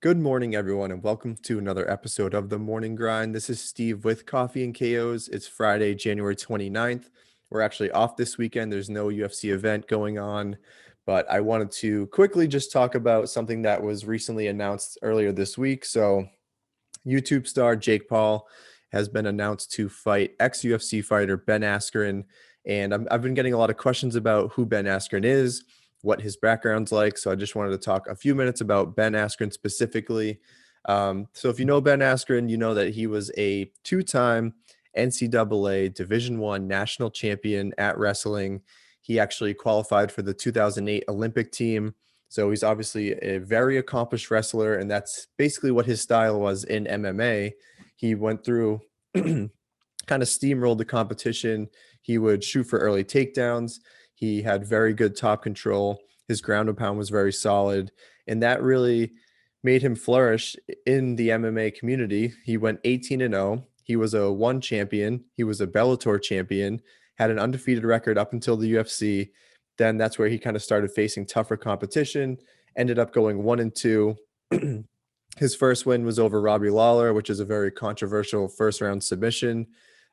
Good morning, everyone, and welcome to another episode of The Morning Grind. This is Steve with Coffee N KOs. It's Friday, January 29th. We're actually off this weekend. There's no UFC event going on, but I wanted to quickly just talk about something that was recently announced earlier this week. So, YouTube star Jake Paul has been announced to fight ex-UFC fighter Ben Askren. And I've been getting a lot of questions about who Ben Askren is, what his background's like. So I just wanted to talk a few minutes about Ben Askren specifically. So if you know Ben Askren, you know that he was a two-time NCAA Division I national champion at wrestling. He actually qualified for the 2008 Olympic team. So he's obviously a very accomplished wrestler, and that's basically what his style was in MMA. He went through kind of steamrolled the competition. He would shoot for early takedowns. He had very good top control. His ground and pound was very solid, and that really made him flourish in the MMA community. He went 18-0. He was a one champion. He was a Bellator champion, had an undefeated record up until the UFC. Then that's where he kind of started facing tougher competition, ended up going 1-2. His first win was over Robbie Lawler, which is a very controversial first round submission.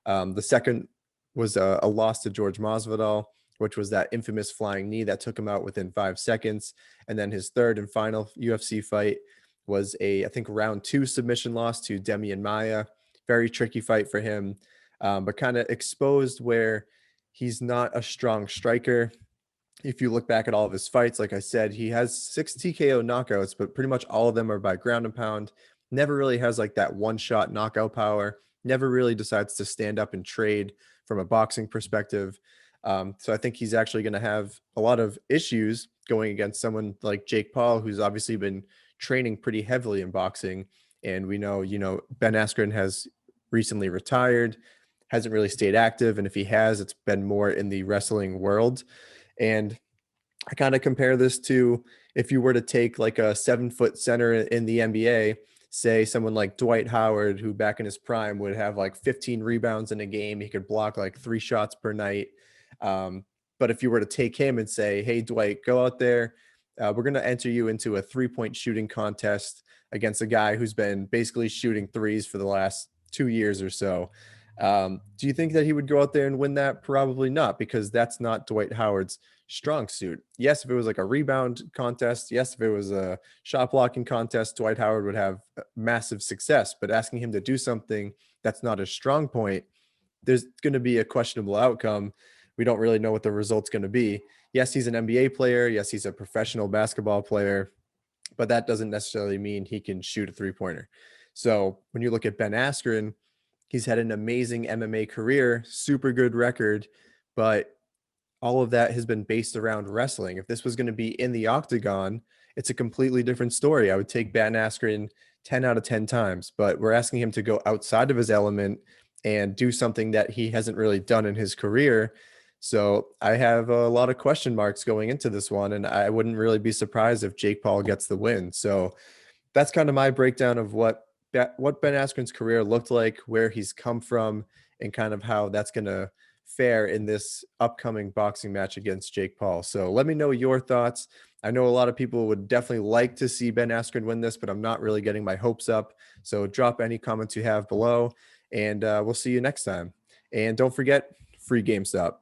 The second was a loss to George Masvidal, which was that infamous flying knee that took him out within 5 seconds. And then his third and final UFC fight was I think, round 2 submission loss to Demian Maia. Very tricky fight for him, but kind of exposed where he's not a strong striker. If you look back at all of his fights, like I said, he has 6 TKO knockouts, but pretty much all of them are by ground and pound. Never really has like that one-shot knockout power. Never really decides to stand up and trade from a boxing perspective. So I think he's actually going to have a lot of issues going against someone like Jake Paul, who's obviously been training pretty heavily in boxing. And we know, Ben Askren has recently retired, hasn't really stayed active. And if he has, it's been more in the wrestling world. And I kind of compare this to if you were to take like a 7-foot center in the NBA, say someone like Dwight Howard, who back in his prime would have like 15 rebounds in a game. He could block like 3 shots per night. But if you were to take him and say, hey, Dwight, go out there. We're going to enter you into a 3-point shooting contest against a guy who's been basically shooting threes for the last 2 years or so. Do you think that he would go out there and win that? Probably not, because that's not Dwight Howard's strong suit. Yes, if it was like a rebound contest, yes, if it was a shot blocking contest, Dwight Howard would have massive success. But asking him to do something that's not a strong point, there's going to be a questionable outcome. We don't really know what the result's going to be. Yes, he's an NBA player. Yes, he's a professional basketball player, but that doesn't necessarily mean he can shoot a 3-pointer. So when you look at Ben Askren, he's had an amazing MMA career, super good record, but all of that has been based around wrestling. If this was going to be in the octagon, it's a completely different story. I would take Ben Askren 10 out of 10 times, but we're asking him to go outside of his element and do something that he hasn't really done in his career. So I have a lot of question marks going into this one, and I wouldn't really be surprised if Jake Paul gets the win. So that's kind of my breakdown of what Ben Askren's career looked like, where he's come from, and kind of how that's going to fare in this upcoming boxing match against Jake Paul. So let me know your thoughts. I know a lot of people would definitely like to see Ben Askren win this, but I'm not really getting my hopes up. So drop any comments you have below, and we'll see you next time. And don't forget, free GameStop.